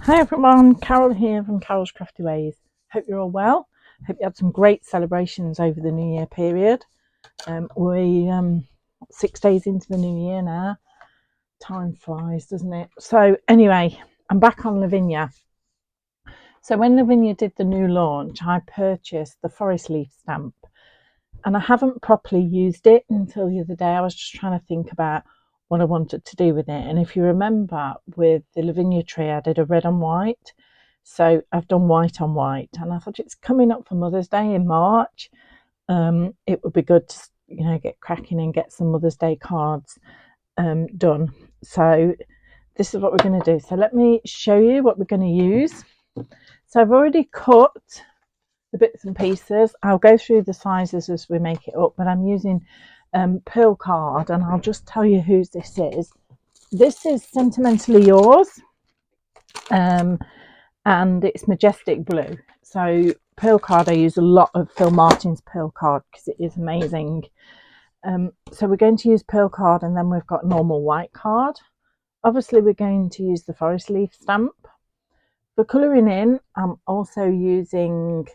Hi everyone, Carol here from Carol's Crafty Ways. Hope you're all well. Hope you had some great celebrations over the New Year period. We're 6 days into the new year now. Time flies, doesn't it? So anyway, I'm back on Lavinia. So when Lavinia did the new launch, I purchased the forest leaf stamp, and I haven't properly used it until the other day. I was just trying to think about what I wanted to do with it. And if you remember, with the Lavinia tree, I did a red on white. So I've done white on white, and I thought it's coming up for Mother's Day in March. It would be good to get cracking and get some Mother's Day cards done. So this is what we're going to do. So let me show you what we're going to use. So I've already cut the bits and pieces. I'll go through the sizes as we make it up, but I'm using pearl card, and I'll just tell you whose this is. This is Sentimentally Yours, and it's majestic blue. So pearl card, I use a lot of Phil Martin's pearl card because it is amazing. So we're going to use pearl card, and then we've got normal white card. Obviously we're going to use the forest leaf stamp. For colouring in, I'm also using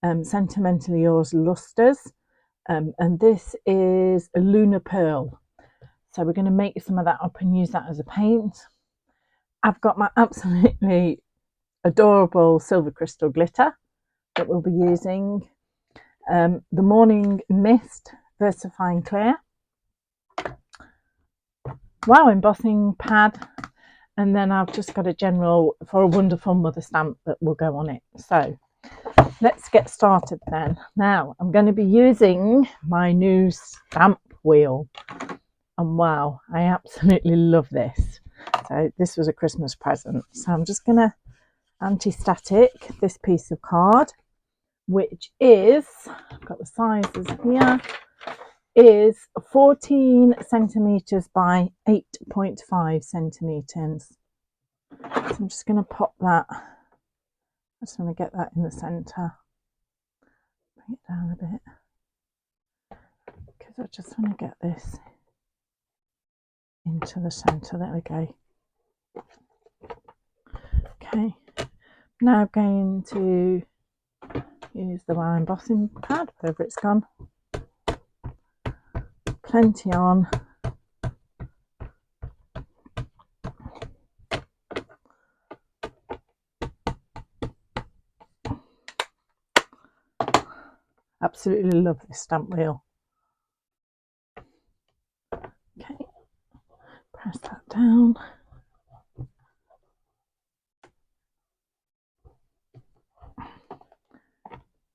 Sentimentally Yours Lustres, and this is a lunar pearl. So we're going to make some of that up and use that as a paint. I've got my absolutely adorable silver crystal glitter that we'll be using, the Morning Mist Versifying Clear, wow embossing pad, and then I've just got a general For a Wonderful Mother stamp that will go on it. So let's get started then. Now I'm going to be using my new stamp wheel, and wow, I absolutely love this. So this was a Christmas present. So I'm just going to anti-static this piece of card, which is, I've got the sizes here, is 14 centimeters by 8.5 centimeters. So I'm just going to pop that. I just want to get that in the center. Bring it down a bit because I just want to get this into the center. There we go. Okay, now I'm going to use the wow embossing pad, wherever it's gone. Plenty on. Absolutely love this stamp wheel. Okay, press that down.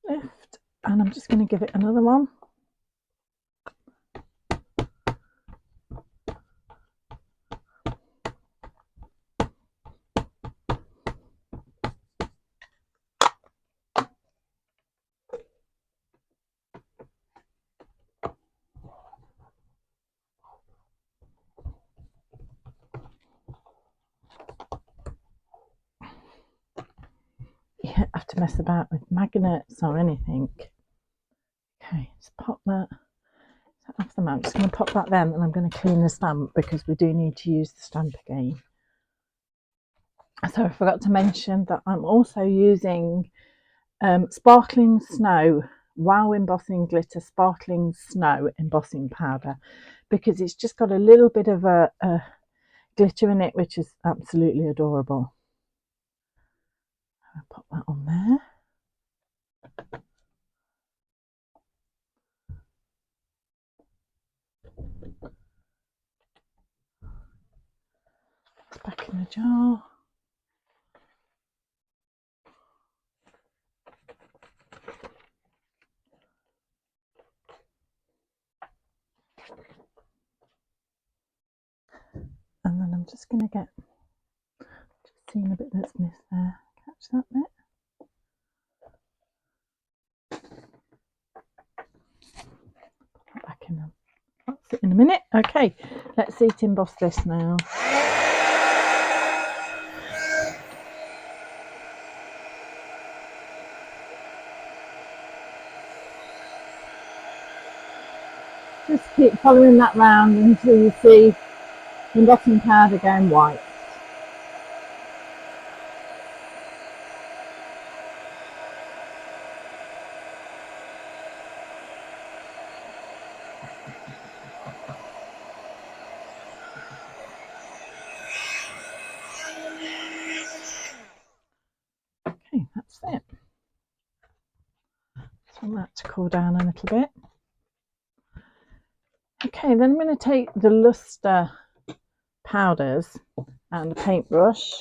Lift, and I'm just going to give it another one. You don't have to mess about with magnets or anything. Okay, just pop that off the mat. I'm just going to pop that then, and I'm going to clean the stamp because we do need to use the stamp again. So I forgot to mention that I'm also using Sparkling Snow Wow Embossing Glitter Sparkling Snow Embossing Powder, because it's just got a little bit of a glitter in it, which is absolutely adorable. I'll pop that on there. It's back in the jar. And then I'm just going to get, just seeing a bit that's missed there, catch that bit. Put that back in. That's it in a minute. Okay, let's see to emboss this now. Just keep following that round until you see the embossing powder going white. that's it. Just want that to cool down a little bit. Okay, then I'm going to take the luster powders and a paintbrush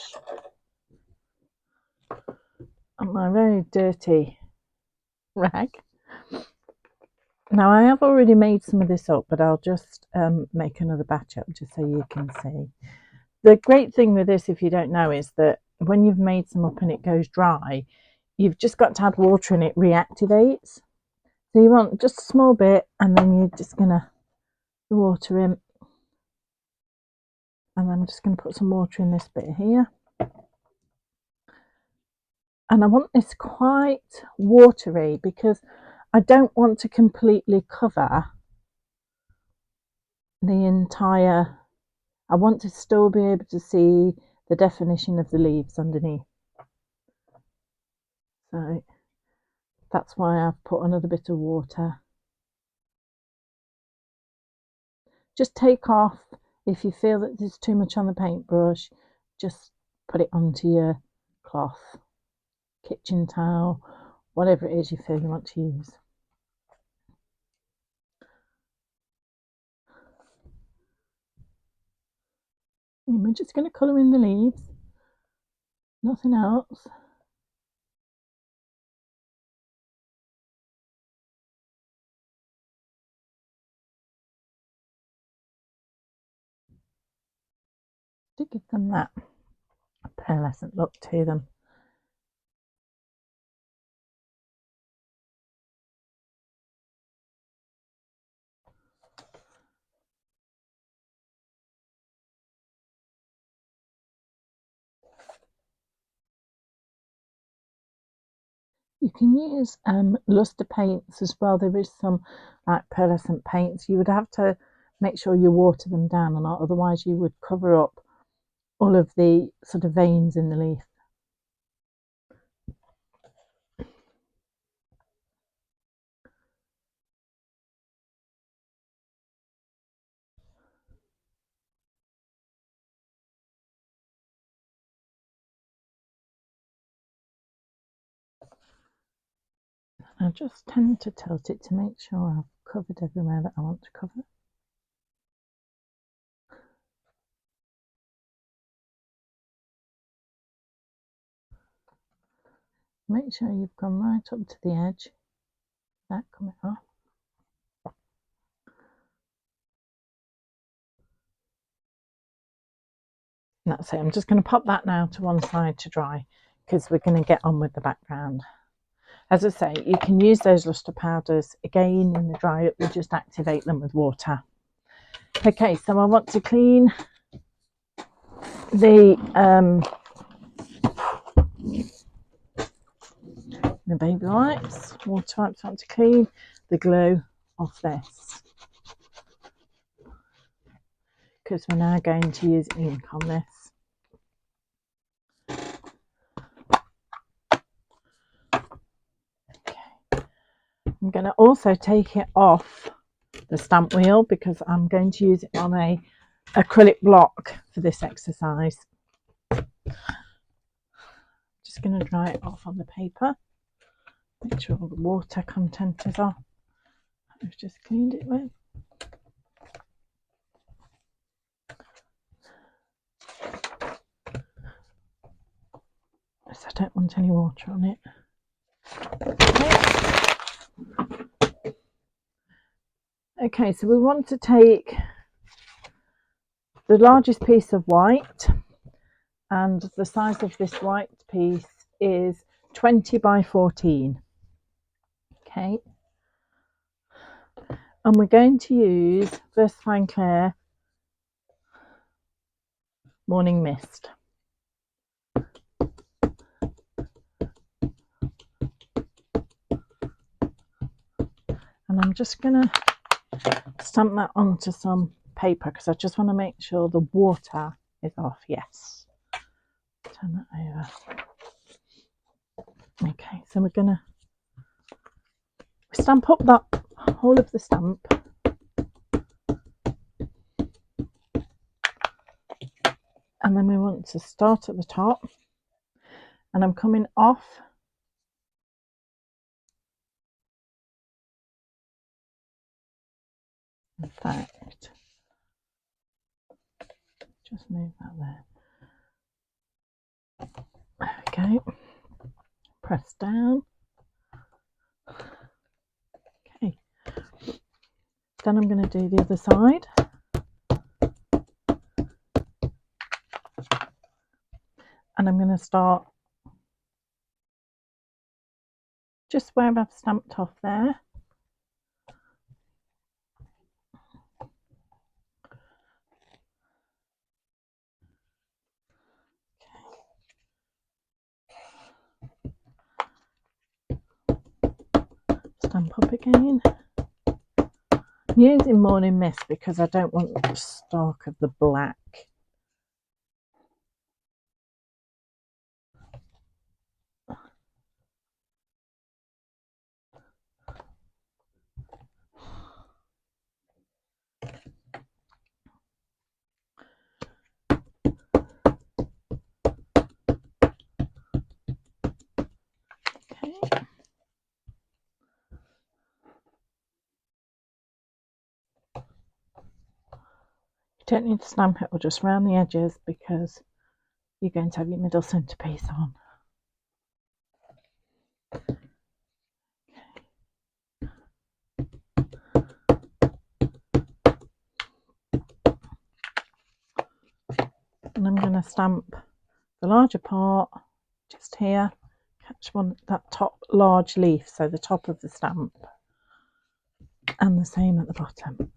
and my very dirty rag. Now I have already made some of this up, but I'll just make another batch up just so you can see. The great thing with this, if you don't know, is that when you've made some up and it goes dry, you've just got to add water and it reactivates. So you want just a small bit, and then you're just going to the water in, and I'm just going to put some water in this bit here. And I want this quite watery because I don't want to completely cover the entire. I want to still be able to see the definition of the leaves underneath. So that's why I've put another bit of water. Just take off, if you feel that there's too much on the paintbrush, just put it onto your cloth, kitchen towel, whatever it is you feel you want to use. And we're just going to colour in the leaves, nothing else. To give them that pearlescent look to them. You can use luster paints as well. There is some like pearlescent paints. You would have to make sure you water them down or not, otherwise you would cover up all of the sort of veins in the leaf. I just tend to tilt it to make sure I've covered everywhere that I want to cover. Make sure you've gone right up to the edge, that coming off. And that's it. I'm just going to pop that now to one side to dry because we're going to get on with the background. As I say, you can use those luster powders again in the dry up, we just activate them with water. Okay, so I want to clean the baby wipes, water wipes. I want to clean the glue off this because we're now going to use ink on this. I'm going to also take it off the stamp wheel because I'm going to use it on a acrylic block for this exercise. Just going to dry it off on the paper, make sure all the water content is off. I've just cleaned it with. So I don't want any water on it. Okay, so we want to take the largest piece of white, and the size of this white piece is 20 by 14. Okay, and we're going to use Versafine Clear Morning Mist. And I'm just going to stamp that onto some paper because I just want to make sure the water is off. Yes. Turn that over. Okay, so we're going to stamp up that whole of the stamp. And then we want to start at the top. And I'm coming off In fact, just move that there. There we go. Press down. Okay. Then I'm going to do the other side. And I'm going to start just where I've stamped off there. Stamp up again. I'm using Morning Mist because I don't want the stalk of the black. Okay. You don't need to stamp it or just round the edges because you're going to have your middle centrepiece on. And I'm going to stamp the larger part just here, catch that top large leaf, so the top of the stamp, and the same at the bottom.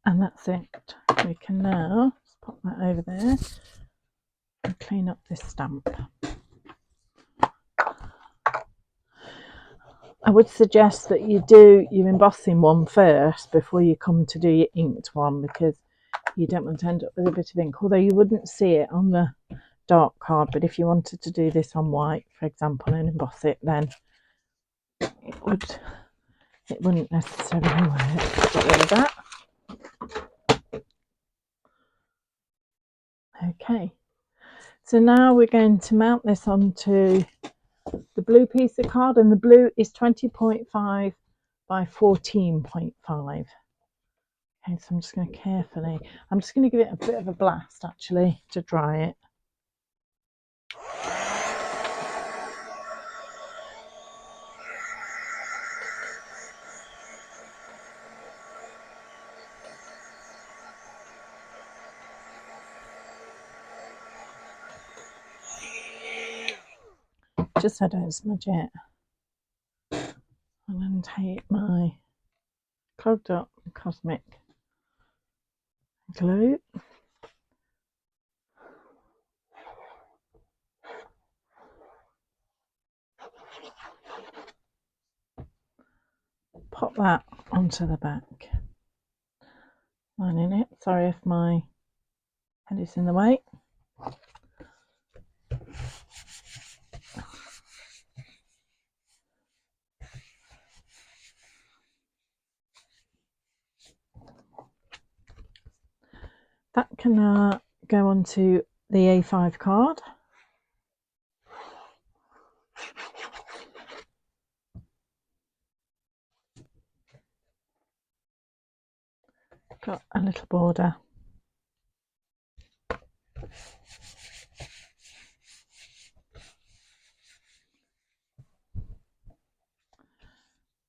And that's it. We can now just pop that over there and clean up this stamp. I would suggest that you do your embossing one first before you come to do your inked one, because you don't want to end up with a bit of ink, although you wouldn't see it on the dark card. But if you wanted to do this on white, for example, and emboss it, then it wouldn't necessarily work. Get rid of that. Okay, so now we're going to mount this onto the blue piece of card, and the blue is 20.5 by 14.5. Okay, so I'm just going to I'm just going to give it a bit of a blast actually to dry it. Just so I don't smudge it. And then take my clogged up cosmic glue. Pop that onto the back. Lining it. Sorry if my head is in the way. That can go onto the A5 card. Got a little border.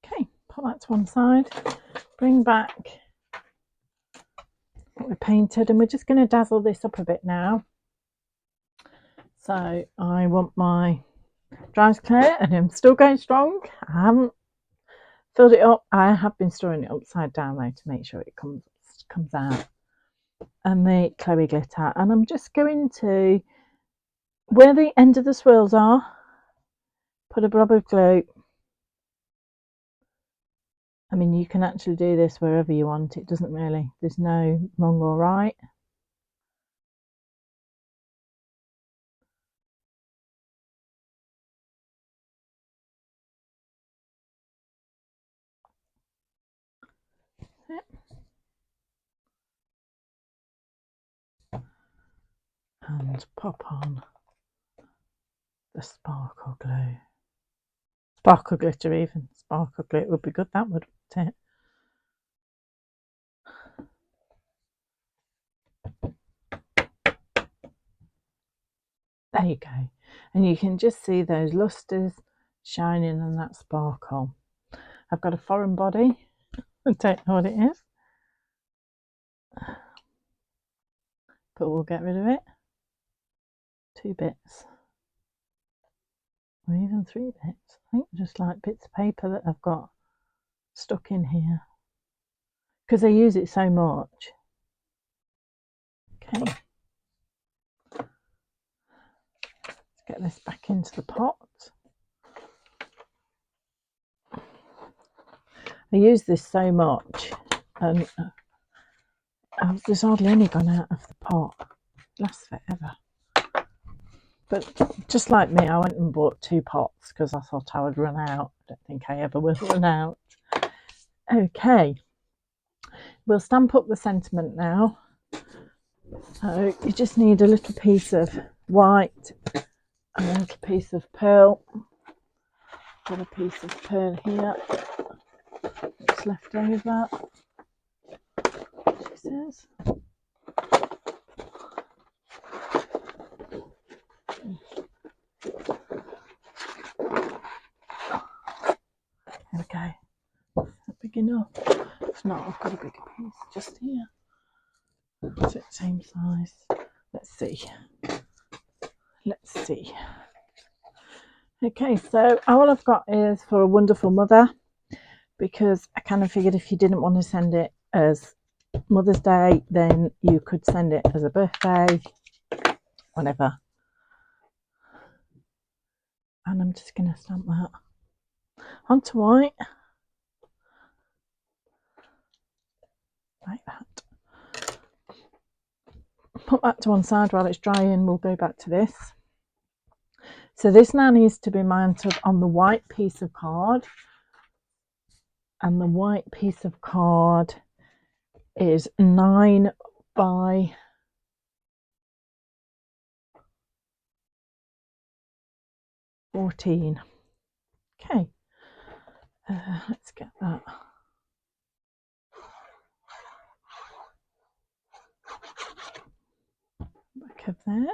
Okay, put that to one side. Bring back what we painted, and we're just going to dazzle this up a bit now. So I want my dries clear, and I'm still going strong. I haven't filled it up. I have been storing it upside down though to make sure it comes out. And the Chloe glitter, and I'm just going to, where the end of the swirls are, put a blob of glue. I mean, you can actually do this wherever you want. It doesn't really, there's no wrong or right. Yep. and pop on the sparkle glue. Sparkle glitter even. Sparkle glue would be good, that would, wouldn't it? There you go. And you can just see those lustres shining and that sparkle. I've got a foreign body. I don't know what it is, but we'll get rid of it. 2 bits, or even 3 bits. I think just like bits of paper that I've got stuck in here because I use it so much. Okay, let's get this back into the pot. I use this so much, and there's hardly any gone out of the pot. It lasts forever. But just like me, I went and bought 2 pots because I thought I would run out. I don't think I ever will run out. Okay, we'll stamp up the sentiment now. So you just need a little piece of white and a little piece of pearl. Got a piece of pearl here. It's left over. She says. There we go. Is that big enough? If not, I've got a bigger piece just here. So it's same size. Let's see. Let's see. Okay, so all I've got is for a wonderful mother, because I kind of figured if you didn't want to send it as Mother's Day, then you could send it as a birthday, whatever. And I'm just going to stamp that onto white, like that. Put that to one side while it's drying. We'll go back to this. So this now needs to be mounted on the white piece of card, and the white piece of card is 9 by 14. Okay, let's get that. Back of there.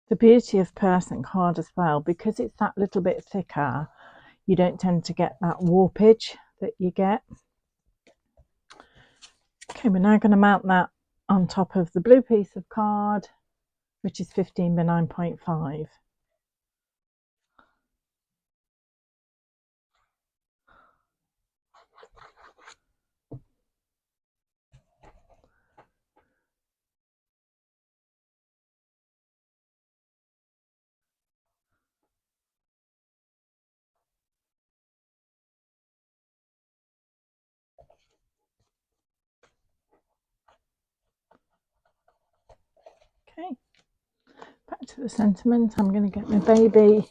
The beauty of pearlescent card as well, because it's that little bit thicker, you don't tend to get that warpage that you get. Okay, we're now going to mount that on top of the blue piece of card, which is 15 by 9.5. Okay, back to the sentiment. I'm going to get my baby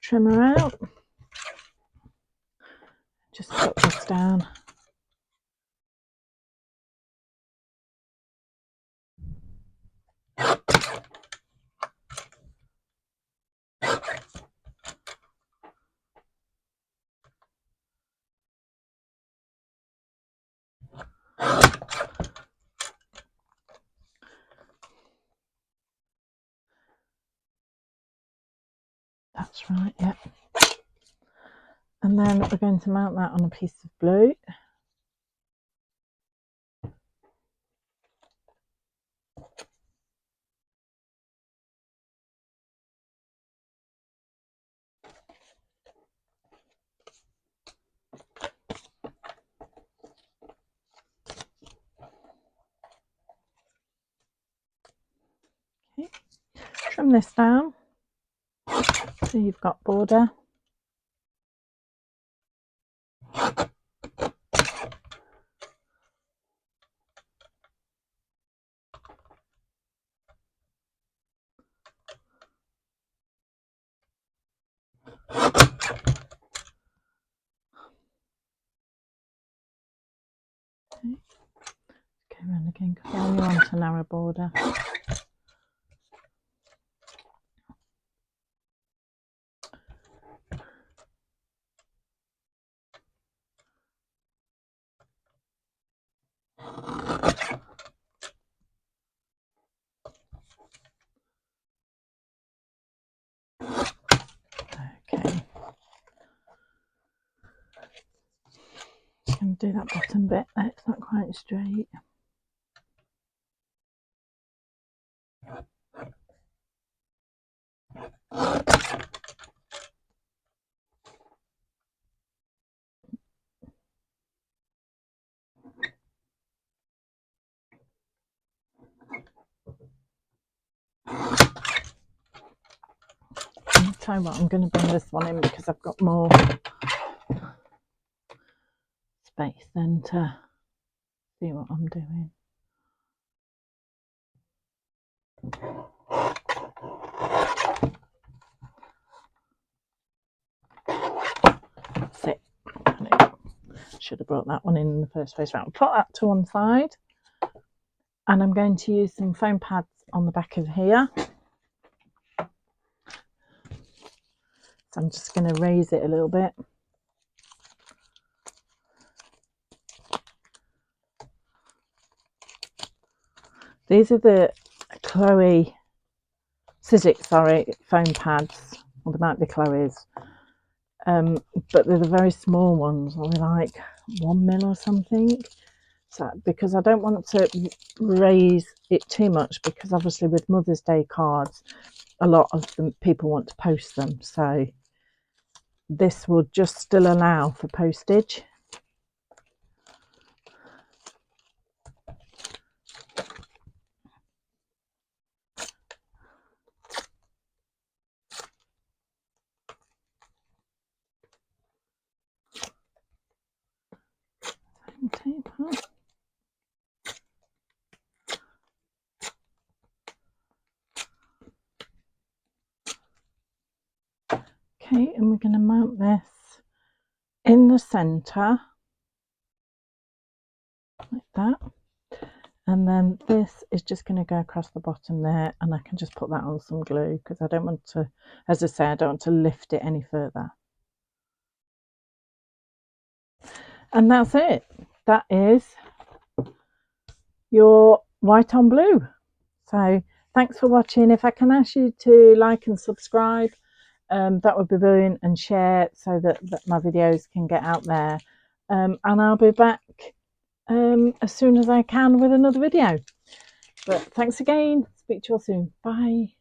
trimmer out. Just put this down. That's right, yeah. And then we're going to mount that on a piece of blue. Okay, trim this down so you've got border. Go around again because I only want a narrow border. Okay. Just going to do that bottom bit. It's not quite straight. I'll tell you what, I'm going to bring this one in because I've got more space then to see what I'm doing. That's it. Should have brought that one in the first place. Right, I'll put that to one side, and I'm going to use some foam pads on the back of here. So I'm just going to raise it a little bit. These are the Chloe Sizzix, foam pads. Well, they might be Chloe's, but they're the very small ones. They're like 1 mil or something. So because I don't want to raise it too much, because obviously with Mother's Day cards, a lot of them people want to post them. So this will just still allow for postage. Tape on. Okay, and we're going to mount this in the centre like that, and then this is just going to go across the bottom there, and I can just put that on some glue because I don't want to, as I say, I don't want to lift it any further. And that's it. That is your white on blue. So thanks for watching. If I can ask you to like and subscribe, that would be brilliant, and share so that my videos can get out there, and I'll be back as soon as I can with another video. But thanks again. Speak to you all soon. Bye.